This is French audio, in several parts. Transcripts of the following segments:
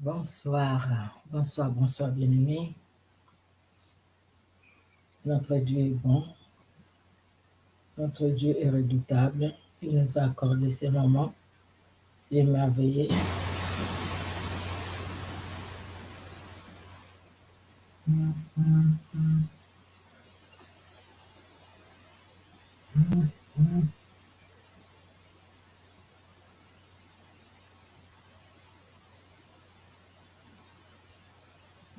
Bonsoir, bonsoir, bonsoir, bien-aimés. Notre Dieu est bon, notre Dieu est redoutable. Il nous a accordé ces moments émerveillés.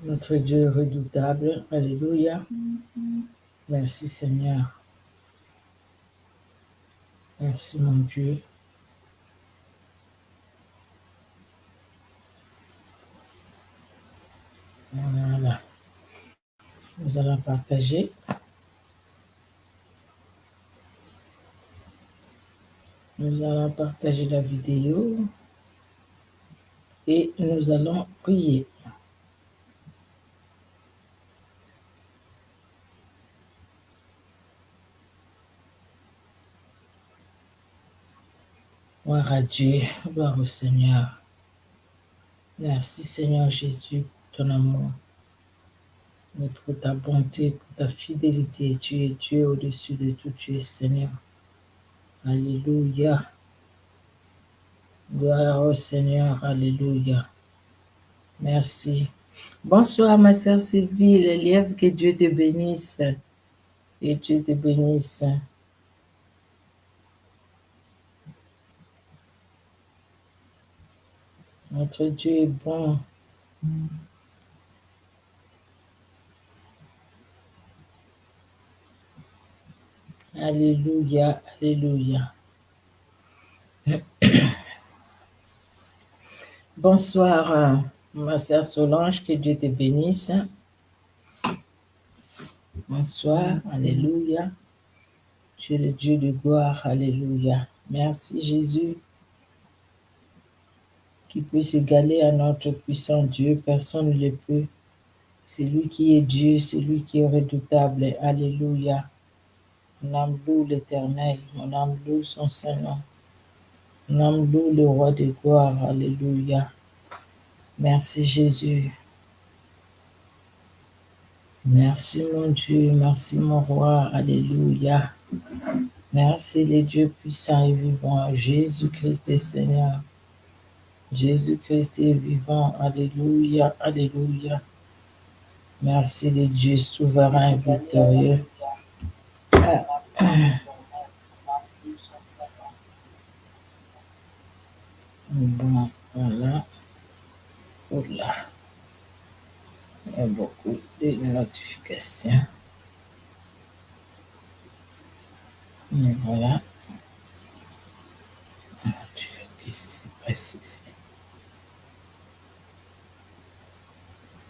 Notre Dieu est redoutable. Alléluia. Merci Seigneur. Merci mon Dieu. Voilà. Nous allons partager. Nous allons partager la vidéo et nous allons prier. Gloire à Dieu, gloire au Seigneur. Merci Seigneur Jésus pour ton amour, pour ta bonté, pour ta fidélité. Tu es Dieu au-dessus de tout, tu es Seigneur. Alléluia. Gloire au Seigneur, alléluia. Merci. Bonsoir ma sœur Sylvie, l'élève, que Dieu te bénisse. Et Dieu te bénisse. Notre Dieu est bon. Alléluia, alléluia. Bonsoir ma sœur Solange, que Dieu te bénisse. Bonsoir, alléluia. Tu es le Dieu de gloire, alléluia. Merci Jésus, qui peut s'égaler à notre puissant Dieu. Personne ne le peut. C'est lui qui est Dieu, c'est lui qui est redoutable. Alléluia. Mon âme loue l'Éternel, mon âme loue son Saint-Nom. Mon âme loue le roi de gloire. Alléluia. Merci Jésus. Merci mon Dieu, merci mon roi. Alléluia. Merci les dieux puissants et vivants. Jésus-Christ est Seigneur. Jésus-Christ est vivant. Alléluia, alléluia. Merci les dieux souverains et victorieux. Bon, voilà. Oula. Il y a beaucoup de notifications. Mais voilà. Qu'est-ce qui s'est passé ici?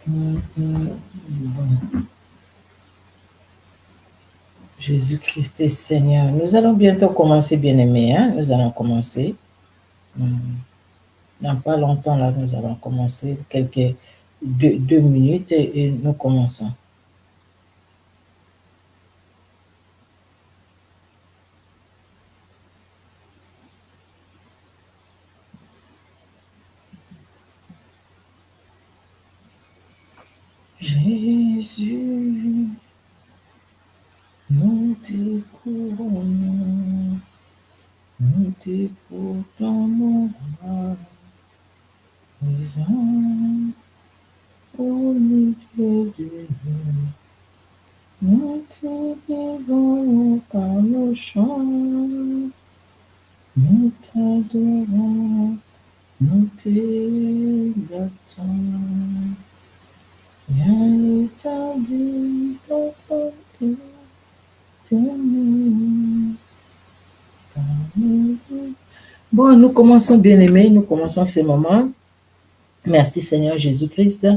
Bon. Jésus-Christ est Seigneur. Nous allons bientôt commencer, bien-aimés. Hein? Nous allons commencer. Dans pas longtemps, là, nous allons commencer. Quelques deux minutes et nous commençons. Jésus, nous te couronnons, nous te proclamons présent au milieu de nous. Nous te vivons par nos chants, nous t'adorons, nous t'exaltons. Viens établir ton trône éternel parmi nous. Bon, nous commençons, bien-aimés, nous commençons ces moments. Merci Seigneur Jésus-Christ.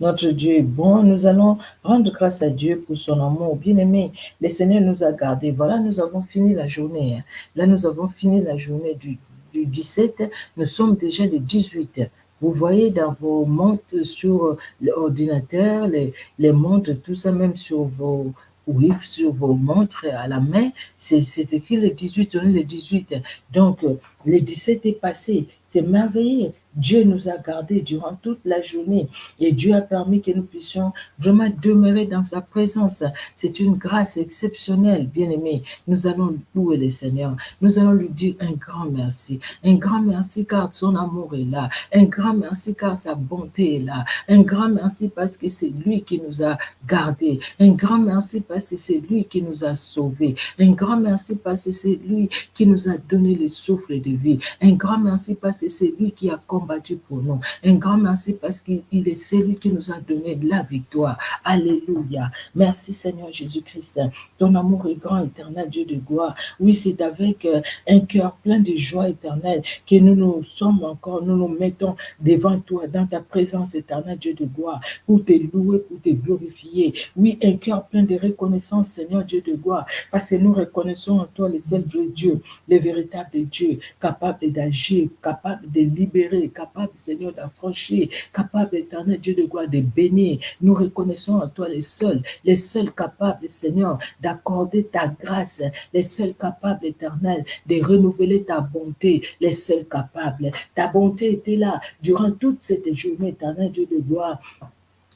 Notre Dieu est bon. Nous allons rendre grâce à Dieu pour son amour. Bien-aimé, le Seigneur nous a gardés. Voilà, nous avons fini la journée. Là, nous avons fini la journée du 17. Nous sommes déjà le 18. Vous voyez dans vos montres sur l'ordinateur, les montres, tout ça, même sur vos... Oui, sur vos montres à la main, c'est écrit le 18, on est le 18. Donc, Le 17 est passé, c'est merveilleux. Dieu nous a gardés durant toute la journée et Dieu a permis que nous puissions vraiment demeurer dans sa présence. C'est une grâce exceptionnelle, bien-aimés. Nous allons louer le Seigneur. Nous allons lui dire un grand merci. Un grand merci car son amour est là. Un grand merci car sa bonté est là. Un grand merci parce que c'est lui qui nous a gardés. Un grand merci parce que c'est lui qui nous a sauvés. Un grand merci parce que c'est lui qui nous a donné le souffle de vie. Un grand merci parce que c'est lui qui a combattu pour nous. Un grand merci parce qu'il est celui qui nous a donné la victoire. Alléluia. Merci Seigneur Jésus-Christ. Ton amour est grand, éternel Dieu de gloire. Oui, c'est avec un cœur plein de joie éternelle que nous nous sommes encore, nous nous mettons devant toi, dans ta présence éternelle Dieu de gloire, pour te louer, pour te glorifier. Oui, un cœur plein de reconnaissance, Seigneur Dieu de gloire, parce que nous reconnaissons en toi le seul vrai Dieu, le véritable Dieu, capable d'agir, capable de libérer, capable, Seigneur, d'affranchir, capable, éternel Dieu de gloire, de bénir. Nous reconnaissons en toi les seuls capables, Seigneur, d'accorder ta grâce, les seuls capables, éternel, de renouveler ta bonté, les seuls capables. Ta bonté était là durant toute cette journée, éternel Dieu de gloire.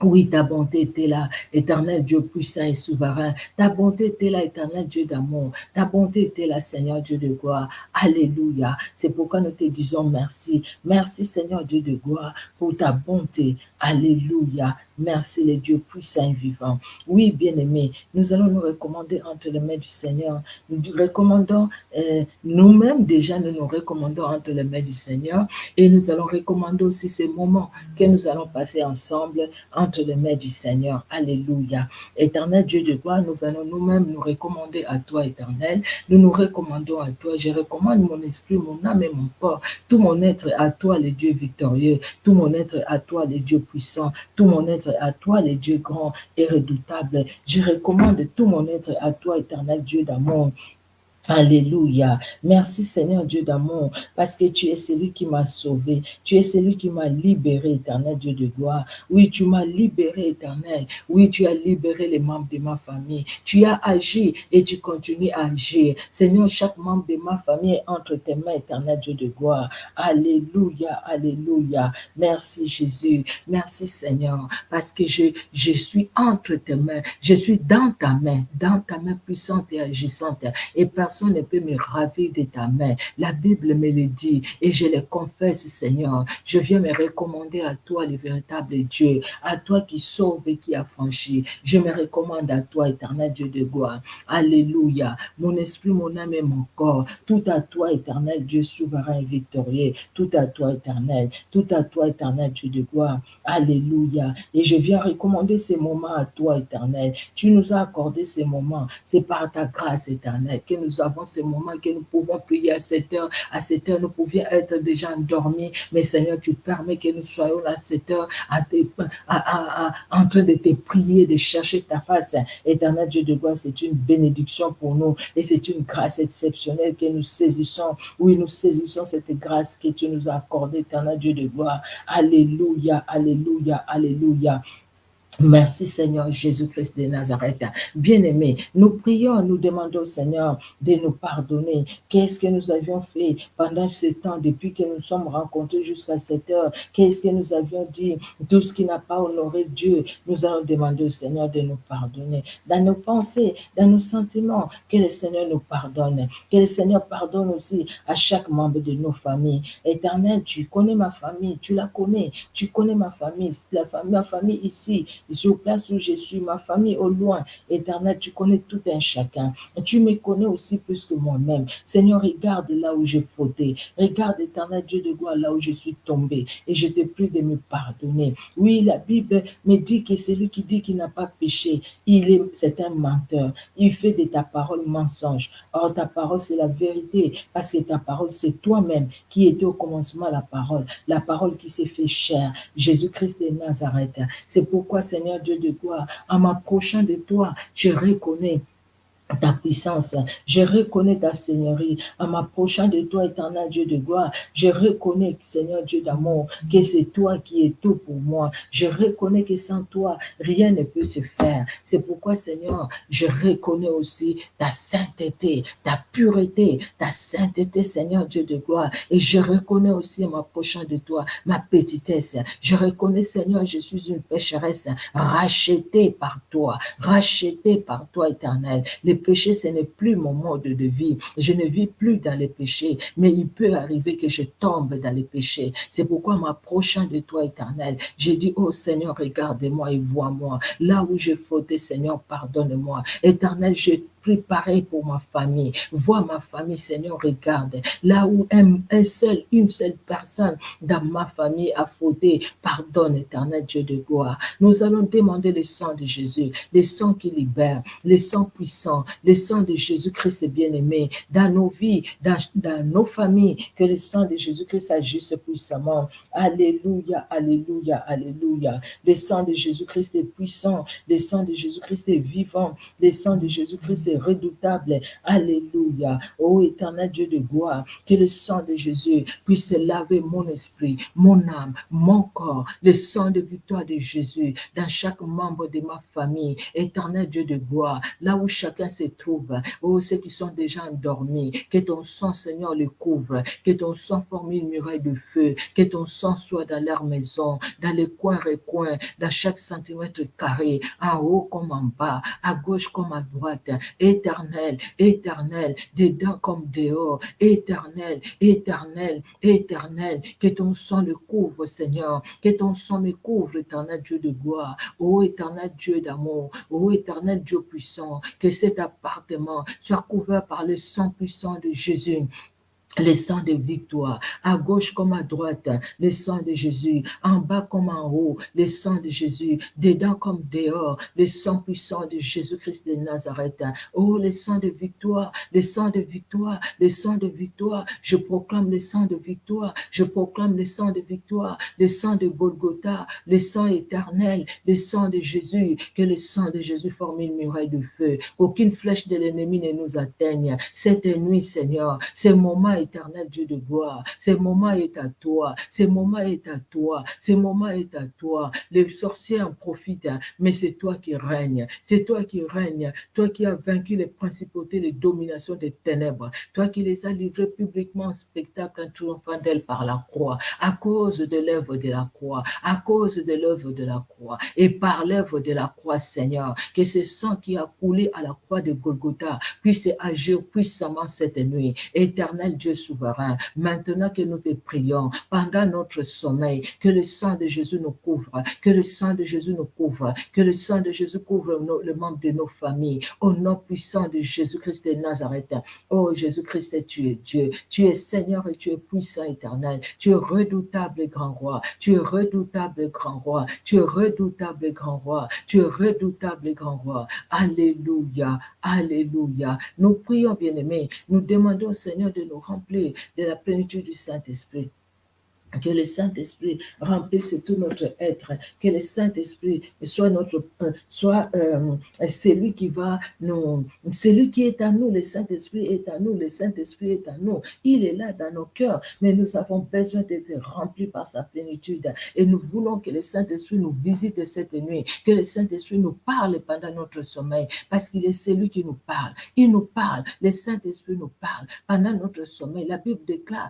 Oui, ta bonté était là, éternel Dieu puissant et souverain. Ta bonté était là, éternel Dieu d'amour. Ta bonté était là, Seigneur Dieu de gloire. Alléluia. C'est pourquoi nous te disons merci. Merci, Seigneur Dieu de gloire, pour ta bonté. Alléluia. Merci, le Dieu puissant et vivant. Oui, bien-aimés, nous allons nous recommander entre les mains du Seigneur. Nous recommandons, nous-mêmes déjà, nous nous recommandons entre les mains du Seigneur et nous allons recommander aussi ces moments que nous allons passer ensemble entre les mains du Seigneur. Alléluia. Éternel Dieu de gloire, nous allons nous-mêmes nous recommander à toi, éternel. Nous nous recommandons à toi. Je recommande mon esprit, mon âme et mon corps. Tout mon être à toi, le Dieu victorieux. Tout mon être à toi, le Dieu puissant. Tout mon être à toi, le Dieu grand et redoutable. Je recommande tout mon être à toi, éternel Dieu d'amour. Alléluia. Merci Seigneur Dieu d'amour, parce que tu es celui qui m'a sauvé. Tu es celui qui m'a libéré, éternel Dieu de gloire. Oui, tu m'as libéré, éternel. Oui, tu as libéré les membres de ma famille. Tu as agi et tu continues à agir. Seigneur, chaque membre de ma famille est entre tes mains, éternel Dieu de gloire. Alléluia, alléluia. Merci Jésus. Merci Seigneur, parce que je suis entre tes mains. Je suis dans ta main puissante et agissante. Et personne ne peut me ravir de ta main. La Bible me le dit et je le confesse, Seigneur. Je viens me recommander à toi, le véritable Dieu, à toi qui sauve et qui affranchit. Je me recommande à toi, éternel Dieu de gloire. Alléluia. Mon esprit, mon âme et mon corps, tout à toi, éternel Dieu souverain et victorieux. Tout à toi, éternel. Tout à toi, éternel Dieu de gloire. Alléluia. Et je viens recommander ces moments à toi, éternel. Tu nous as accordé ces moments. C'est par ta grâce, éternelle, que nous avons ces moments, que nous pouvons prier à cette heure. À cette heure, nous pouvions être déjà endormis. Mais Seigneur, tu permets que nous soyons là à cette heure en train de te prier, de chercher ta face. Éternel Dieu de gloire, c'est une bénédiction pour nous. Et c'est une grâce exceptionnelle que nous saisissons. Oui, nous saisissons cette grâce que tu nous as accordée, éternel Dieu de gloire. Alléluia, alléluia, alléluia. Merci Seigneur Jésus-Christ de Nazareth. Bien-aimés, nous prions, nous demandons Seigneur de nous pardonner. Qu'est-ce que nous avions fait pendant ce temps, depuis que nous sommes rencontrés jusqu'à cette heure? Qu'est-ce que nous avions dit? Tout ce qui n'a pas honoré Dieu, nous allons demander au Seigneur de nous pardonner. Dans nos pensées, dans nos sentiments, que le Seigneur nous pardonne. Que le Seigneur pardonne aussi à chaque membre de nos familles. Éternel, tu connais ma famille, tu la connais. Tu connais ma famille, ma famille ici, sur place où je suis, ma famille au loin. Éternel, tu connais tout un chacun. Tu me connais aussi plus que moi-même. Seigneur, regarde là où j'ai fauté. Regarde, éternel Dieu de gloire, là où je suis tombé. Et je te prie de me pardonner. Oui, la Bible me dit que celui qui dit qu'il n'a pas péché, c'est un menteur. Il fait de ta parole mensonge. Or, ta parole, c'est la vérité. Parce que ta parole, c'est toi-même qui étais au commencement la parole qui s'est fait chair. Jésus-Christ de Nazareth. C'est pourquoi, Seigneur Dieu de gloire, en m'approchant de toi, je reconnais ta puissance, je reconnais ta seigneurie en m'approchant de toi, éternel Dieu de gloire. Je reconnais, Seigneur Dieu d'amour, que c'est toi qui es tout pour moi. Je reconnais que sans toi, rien ne peut se faire. C'est pourquoi, Seigneur, je reconnais aussi ta sainteté, ta sainteté, Seigneur Dieu de gloire. Et je reconnais aussi en m'approchant de toi ma petitesse. Je reconnais, Seigneur, je suis une pécheresse rachetée par toi, éternel. Le péché, ce n'est plus mon mode de vie. Je ne vis plus dans les péchés, mais il peut arriver que je tombe dans les péchés. C'est pourquoi, en m'approchant de toi, éternel, j'ai dit, oh Seigneur, regarde-moi et vois-moi. Là où j'ai fauté, Seigneur, pardonne-moi. Éternel, je prie pareil pour ma famille. Vois ma famille, Seigneur, regarde. Là où une seule personne dans ma famille a fauté, pardonne, éternel Dieu de gloire. Nous allons demander le sang de Jésus, le sang qui libère, le sang puissant, le sang de Jésus-Christ bien-aimé dans nos vies, dans nos familles, que le sang de Jésus-Christ agisse puissamment. Alléluia, alléluia, alléluia. Le sang de Jésus-Christ est puissant, le sang de Jésus-Christ est vivant, le sang de Jésus-Christ est redoutable. Alléluia. Ô éternel Dieu de gloire, que le sang de Jésus puisse laver mon esprit, mon âme, mon corps, le sang de victoire de Jésus dans chaque membre de ma famille. Éternel Dieu de gloire, là où chacun se trouve, oh, ceux qui sont déjà endormis, que ton sang, Seigneur, les couvre, que ton sang forme une muraille de feu, que ton sang soit dans leur maison, dans les coins et coins, dans chaque centimètre carré, en haut comme en bas, à gauche comme à droite. Éternel, éternel, dedans comme dehors, éternel, éternel, éternel, que ton sang le couvre, Seigneur, que ton sang me couvre, éternel Dieu de gloire, ô éternel Dieu d'amour, ô éternel Dieu puissant, que cet appartement soit couvert par le sang puissant de Jésus. Le sang de victoire, à gauche comme à droite, le sang de Jésus, en bas comme en haut, le sang de Jésus, dedans comme dehors, le sang puissant de Jésus-Christ de Nazareth. Oh, le sang de victoire, le sang de victoire, le sang de victoire. Je proclame le sang de victoire, je proclame le sang de victoire, le sang de Golgotha, le sang éternel, le sang de Jésus, que le sang de Jésus forme une muraille de feu, qu'aucune flèche de l'ennemi ne nous atteigne. Cette nuit, Seigneur, ce moment éternel Dieu de gloire, ce moment est à toi, ce moment est à toi, ce moment est à toi. Les sorciers en profitent, mais c'est toi qui règnes, c'est toi qui règnes, toi qui as vaincu les principautés, les dominations des ténèbres, toi qui les as livrés publiquement en spectacle en triomphant d'elles par la croix, à cause de l'œuvre de la croix, à cause de l'œuvre de la croix, et par l'œuvre de la croix, Seigneur, que ce sang qui a coulé à la croix de Golgotha puisse agir puissamment cette nuit. Éternel Dieu souverain, maintenant que nous te prions, pendant notre sommeil, que le sang de Jésus nous couvre, que le sang de Jésus nous couvre, que le sang de Jésus couvre le membre de nos familles, au nom puissant de Jésus-Christ de Nazareth. Oh Jésus-Christ, tu es Dieu, tu es Seigneur et tu es puissant éternel, tu es redoutable grand roi, tu es redoutable grand roi, tu es redoutable grand roi, tu es redoutable grand roi. Alléluia, alléluia. Nous prions, bien-aimés, nous demandons au Seigneur de nous remplir de la plénitude du Saint-Esprit. Que le Saint-Esprit remplisse tout notre être, que le Saint-Esprit soit celui qui va nous, celui qui est à nous, le Saint-Esprit est à nous, le Saint-Esprit est à nous, il est là dans nos cœurs, mais nous avons besoin d'être remplis par sa plénitude et nous voulons que le Saint-Esprit nous visite cette nuit, que le Saint-Esprit nous parle pendant notre sommeil, parce qu'il est celui qui nous parle, il nous parle, le Saint-Esprit nous parle pendant notre sommeil. La Bible déclare,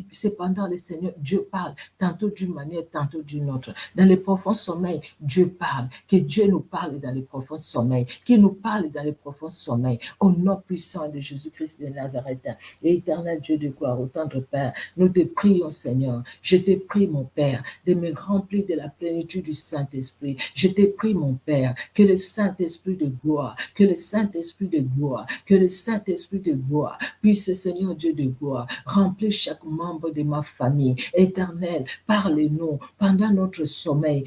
cependant le Seigneur, Dieu parle, tantôt d'une manière, tantôt d'une autre. Dans les profonds sommeils, Dieu parle. Que Dieu nous parle dans les profonds sommeils. Qu'il nous parle dans les profonds sommeils. Au nom puissant de Jésus-Christ de Nazareth. Et éternel Dieu de gloire, au tendre Père, nous te prions, Seigneur. Je te prie, mon Père, de me remplir de la plénitude du Saint-Esprit. Je te prie, mon Père, que le Saint-Esprit de gloire, que le Saint-Esprit de gloire, que le Saint-Esprit de gloire puisse, Seigneur Dieu de gloire, remplir chaque membre de ma famille. Éternel, parlez-nous pendant notre sommeil,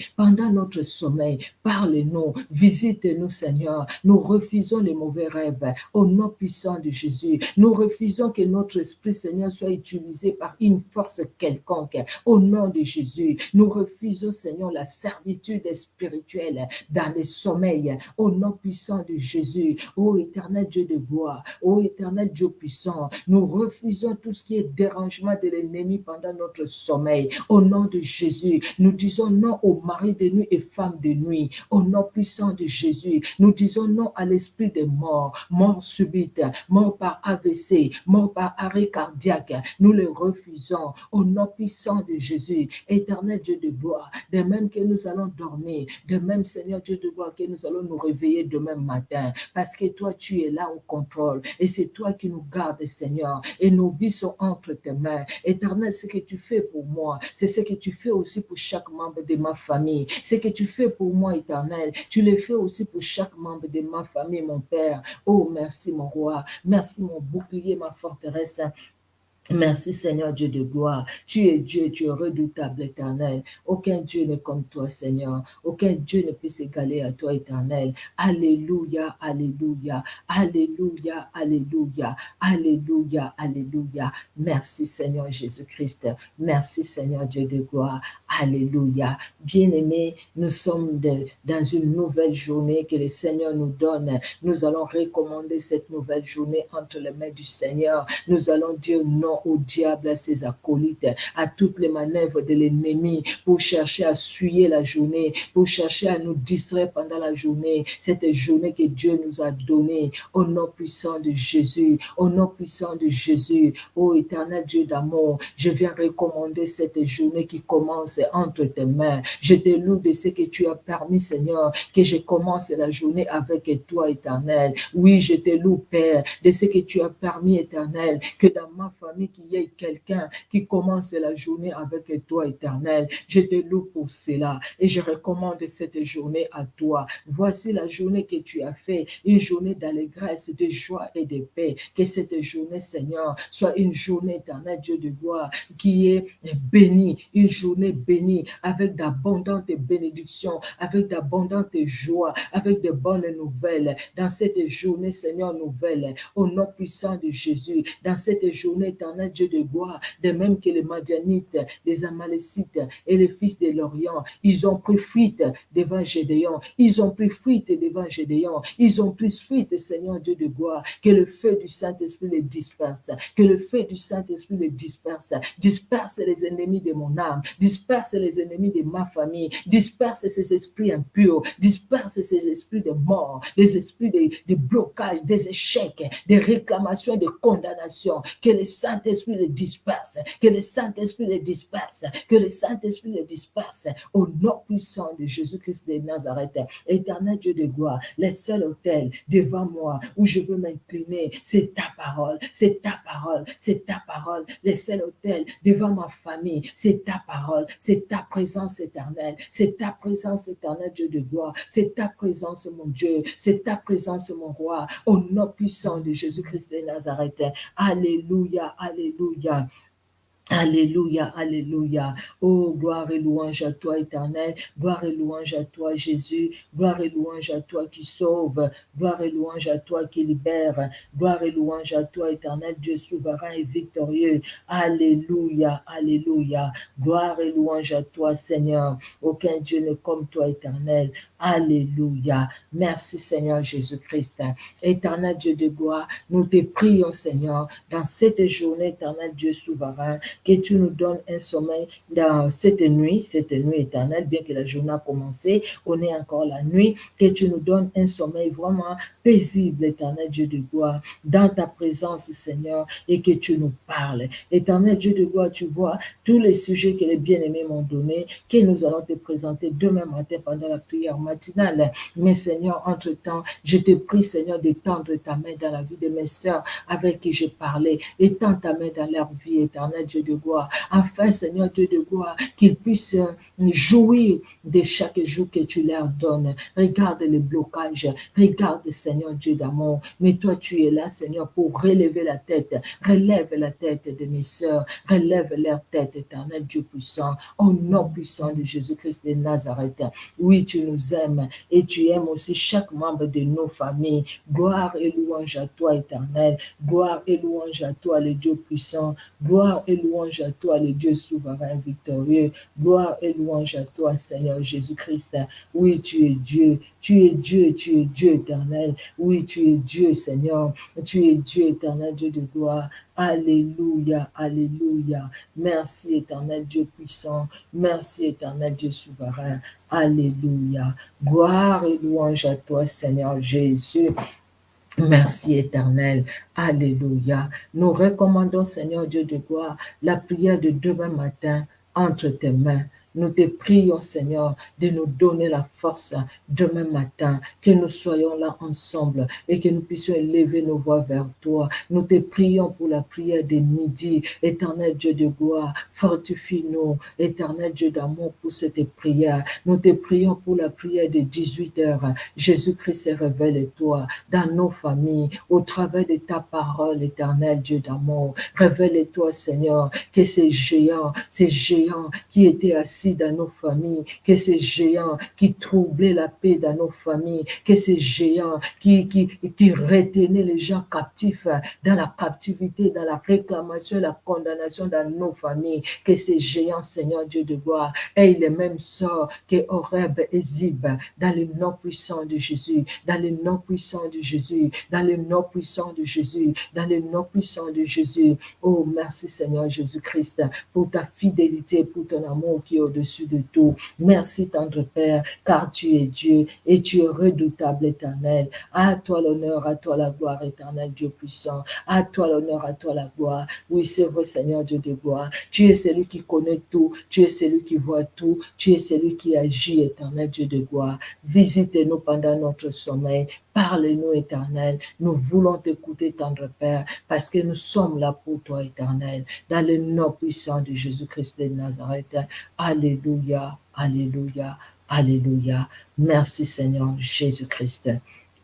parlez-nous, visitez-nous, Seigneur. Nous refusons les mauvais rêves au nom puissant de Jésus. Nous refusons que notre esprit, Seigneur, soit utilisé par une force quelconque au nom de Jésus. Nous refusons, Seigneur, la servitude spirituelle dans les sommeils au nom puissant de Jésus. Ô éternel Dieu de gloire, ô éternel Dieu puissant, nous refusons tout ce qui est dérangement de l'ennemi pendant notre sommeil. Au nom de Jésus, nous disons non au mari de nuit et femme de nuit. Au nom puissant de Jésus, nous disons non à l'esprit des morts, mort subite, mort par AVC, mort par arrêt cardiaque. Nous les refusons au nom puissant de Jésus. Éternel Dieu de gloire, de même que nous allons dormir, de même Seigneur Dieu de gloire que nous allons nous réveiller demain matin, parce que toi tu es là au contrôle et c'est toi qui nous gardes, Seigneur, et nos vies sont entre tes mains. Éternel, ce que tu fais pour moi, c'est ce que tu fais aussi pour chaque membre de ma famille. Ce que tu fais pour moi, Éternel, tu le fais aussi pour chaque membre de ma famille, mon Père. Oh, merci mon roi, merci mon bouclier, ma forteresse. Merci Seigneur Dieu de gloire. Tu es Dieu, tu es redoutable, Éternel. Aucun Dieu n'est comme toi, Seigneur. Aucun Dieu ne peut s'égaler à toi, Éternel. Alléluia, alléluia, alléluia, alléluia, alléluia, alléluia. Merci Seigneur Jésus-Christ. Merci Seigneur Dieu de gloire. Alléluia. Bien-aimés, nous sommes dans une nouvelle journée que le Seigneur nous donne. Nous allons recommander cette nouvelle journée entre les mains du Seigneur. Nous allons dire non au diable, à ses acolytes, à toutes les manœuvres de l'ennemi pour chercher à suyer la journée, pour chercher à nous distraire pendant la journée, cette journée que Dieu nous a donnée, au nom puissant de Jésus, au nom puissant de Jésus. Ô éternel Dieu d'amour, je viens recommander cette journée qui commence entre tes mains. Je te loue de ce que tu as permis, Seigneur, que je commence la journée avec toi, éternel. Oui, je te loue, Père, de ce que tu as permis, éternel, que dans ma famille, qu'il y ait quelqu'un qui commence la journée avec toi, éternel. Je te loue pour cela et je recommande cette journée à toi. Voici la journée que tu as fait, une journée d'allégresse, de joie et de paix. Que cette journée, Seigneur, soit une journée, éternel Dieu de gloire, qui est bénie, une journée bénie, avec d'abondantes bénédictions, avec d'abondantes joies, avec de bonnes nouvelles. Dans cette journée, Seigneur, nouvelle, au nom puissant de Jésus, dans cette journée, éternel Dieu de gloire, de même que les Madianites, les Amalécites et les fils de l'Orient, ils ont pris fuite devant Gédéon, ils ont pris fuite devant Gédéon, ils ont pris fuite, Seigneur Dieu de gloire, que le feu du Saint-Esprit les disperse, que le feu du Saint-Esprit les disperse, disperse les ennemis de mon âme, disperse les ennemis de ma famille, disperse ces esprits impurs, disperse ces esprits de mort, les esprits de blocage, des échecs, des réclamations, des condamnations, que le Saint-Esprit les disperse, que le Saint-Esprit les disperse, que le Saint-Esprit les disperse, au nom puissant de Jésus-Christ de Nazareth. Éternel Dieu de gloire, le seul autel devant moi où je veux m'incliner, c'est ta parole, c'est ta parole, c'est ta parole. Le seul autel devant ma famille, c'est ta parole, c'est ta présence éternelle, c'est ta présence éternelle, Dieu de gloire, c'est ta présence, mon Dieu, c'est ta présence, mon roi, au nom puissant de Jésus-Christ de Nazareth. Alléluia, alléluia. Alléluia, alléluia. Oh, gloire et louange à toi, éternel. Gloire et louange à toi, Jésus. Gloire et louange à toi qui sauve. Gloire et louange à toi qui libère. Gloire et louange à toi, éternel Dieu souverain et victorieux. Alléluia, alléluia. Gloire et louange à toi, Seigneur. Aucun Dieu n'est comme toi, éternel. Alléluia. Merci, Seigneur Jésus-Christ. Éternel Dieu de gloire, nous te prions, Seigneur, dans cette journée, éternel Dieu souverain, que tu nous donnes un sommeil dans cette nuit éternelle, bien que la journée a commencé, on est encore la nuit, que tu nous donnes un sommeil vraiment paisible, éternel Dieu de gloire, dans ta présence, Seigneur, et que tu nous parles. Éternel Dieu de gloire, tu vois tous les sujets que les bien-aimés m'ont donnés, que nous allons te présenter demain matin pendant la prière matinale. Mais Seigneur, entre-temps, je te prie, Seigneur, d'étendre ta main dans la vie de mes sœurs avec qui j'ai parlé. Étends ta main dans leur vie, éternel Dieu de gloire, afin, Seigneur Dieu de gloire, qu'ils puissent jouir de chaque jour que tu leur donnes. Regarde les blocages, regarde, Seigneur Dieu d'amour, mais toi tu es là, Seigneur, pour relever la tête, relève la tête de mes sœurs, relève leur tête, éternel Dieu puissant, au nom puissant de Jésus-Christ de Nazareth. Oui, tu nous aimes et tu aimes aussi chaque membre de nos familles. Gloire et louange à toi, éternel. Gloire et louange à toi, le Dieu puissant. Gloire et louange à toi, le Dieu souverain, victorieux. Gloire et louange à toi, Seigneur Jésus-Christ. Oui, tu es Dieu. Tu es Dieu, tu es Dieu éternel. Oui, tu es Dieu, Seigneur. Tu es Dieu éternel, Dieu de gloire. Alléluia, alléluia. Merci, éternel Dieu puissant. Merci, éternel Dieu souverain. Alléluia. Gloire et louange à toi, Seigneur Jésus. Merci éternel. Alléluia. Nous recommandons, Seigneur Dieu de gloire, la prière de demain matin entre tes mains. Nous te prions, Seigneur, de nous donner la force demain matin, que nous soyons là ensemble et que nous puissions élever nos voix vers toi. Nous te prions pour la prière de midi. Éternel Dieu de gloire, fortifie-nous. Éternel Dieu d'amour pour cette prière. Nous te prions pour la prière de 18 heures. Jésus-Christ, révèle-toi dans nos familles, au travers de ta parole, éternel Dieu d'amour. Révèle-toi, Seigneur, que ces géants qui étaient assis dans nos familles, que ces géants qui troublaient la paix dans nos familles, que ces géants qui retenaient les gens captifs dans la captivité, dans la réclamation et la condamnation dans nos familles, que ces géants, Seigneur Dieu de gloire, aient les mêmes sorts que Horeb et Zib, dans le nom puissant de Jésus, dans le nom puissant de Jésus, dans le nom puissant de Jésus, dans le nom puissant de Jésus. Oh, merci Seigneur Jésus-Christ pour ta fidélité, pour ton amour qui est au-dessus de tout. Merci tendre Père, car tu es Dieu et tu es redoutable éternel. À toi l'honneur, à toi la gloire éternelle, Dieu puissant. À toi l'honneur, à toi la gloire. Oui, c'est vrai Seigneur Dieu de gloire. Tu es celui qui connaît tout, tu es celui qui voit tout, tu es celui qui agit éternel Dieu de gloire. Visite-nous pendant notre sommeil. Parle-nous, éternel. Nous voulons t'écouter, tendre Père, parce que nous sommes là pour toi, éternel. Dans le nom puissant de Jésus-Christ de Nazareth. Alléluia, alléluia, alléluia. Merci, Seigneur Jésus-Christ.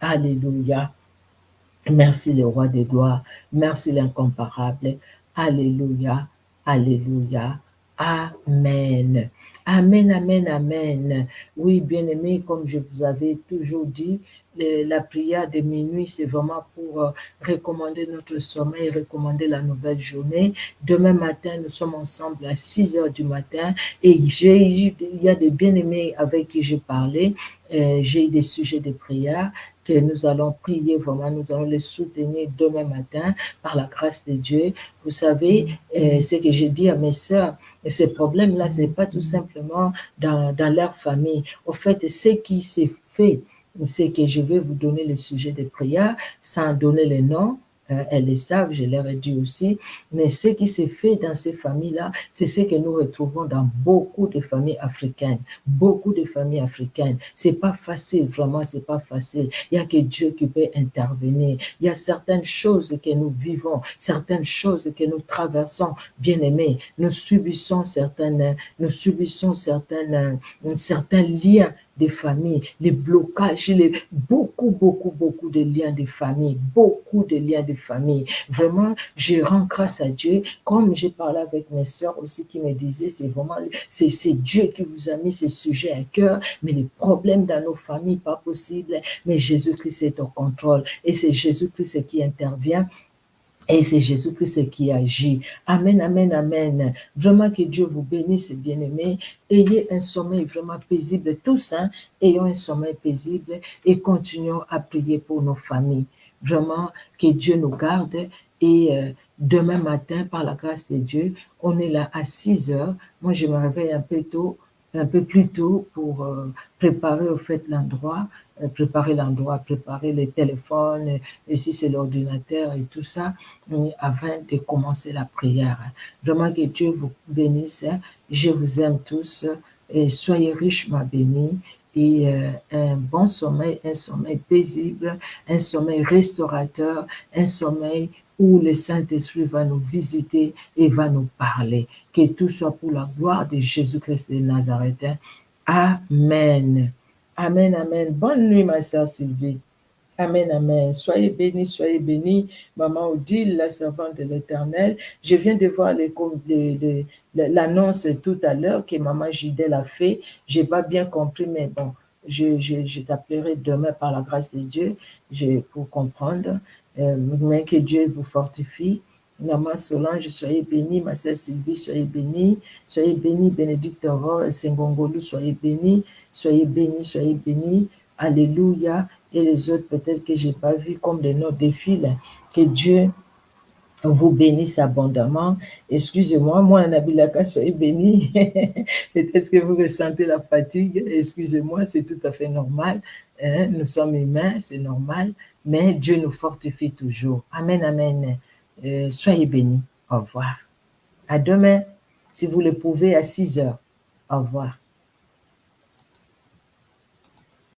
Alléluia. Merci, le roi des gloires. Merci, l'incomparable. Alléluia, alléluia. Amen. Amen, amen, amen. Oui, bien-aimés, comme je vous avais toujours dit, la prière de minuit, c'est vraiment pour recommander notre sommeil, recommander la nouvelle journée. Demain matin, nous sommes ensemble à 6 heures du matin et il y a des bien-aimés avec qui j'ai parlé. J'ai eu des sujets de prière que nous allons prier vraiment, nous allons les soutenir demain matin par la grâce de Dieu. Vous savez, ce que j'ai dit à mes sœurs, ces problèmes-là, ce n'est pas tout simplement dans leur famille. Au fait, ce qui s'est fait, c'est que je vais vous donner les sujets de prière sans donner les noms. Elles le savent, je leur ai dit aussi, mais ce qui s'est fait dans ces familles-là, c'est ce que nous retrouvons dans beaucoup de familles africaines. Beaucoup de familles africaines. C'est pas facile, vraiment, c'est pas facile. Il y a que Dieu qui peut intervenir. Il y a certaines choses que nous vivons, certaines choses que nous traversons, bien aimés. Nous subissons certains liens des familles, les blocages, beaucoup de liens de famille, beaucoup de liens de famille. Vraiment, je rends grâce à Dieu, comme j'ai parlé avec mes sœurs aussi qui me disaient, c'est Dieu qui vous a mis ces sujets à cœur, mais les problèmes dans nos familles, pas possible, mais Jésus-Christ est au contrôle et c'est Jésus-Christ qui intervient. Et c'est Jésus-Christ qui agit. Amen, amen, amen. Vraiment que Dieu vous bénisse, bien-aimés. Ayez un sommeil vraiment paisible, tous, hein. Ayons un sommeil paisible et continuons à prier pour nos familles. Vraiment que Dieu nous garde et demain matin, par la grâce de Dieu, on est là à 6 heures. Moi, je me réveille un peu plus tôt pour préparer au fait l'endroit, préparer les téléphones, et si c'est l'ordinateur et tout ça, afin de commencer la prière. Vraiment que Dieu vous bénisse. Je vous aime tous et soyez richement bénis. Et un bon sommeil, un sommeil paisible, un sommeil restaurateur, un sommeil où le Saint-Esprit va nous visiter et va nous parler. Que tout soit pour la gloire de Jésus-Christ de Nazareth. Amen. Amen, amen. Bonne nuit, ma sœur Sylvie. Amen, amen. Soyez bénis, Maman Odile, la servante de l'Éternel. Je viens de voir l'annonce tout à l'heure que Maman Gidel a fait. Je n'ai pas bien compris, mais bon, je t'appellerai demain par la grâce de Dieu pour comprendre. Mais que Dieu vous fortifie. Maman Solange, soyez bénie. Ma sœur Sylvie, soyez bénie. Soyez bénie, Bénédicte Aurore, Sengongolu, soyez bénie. Soyez bénie, soyez bénie. Alléluia. Et les autres, peut-être que je n'ai pas vu, comme des noms défilent. Que Dieu vous bénisse abondamment. Excusez-moi, moi, Nabilaka, soyez béni. Peut-être que vous ressentez la fatigue. Excusez-moi, c'est tout à fait normal. Hein? Nous sommes humains, c'est normal. Mais Dieu nous fortifie toujours. Amen, amen. Soyez bénis. Au revoir. À demain, si vous le pouvez, à 6 heures. Au revoir.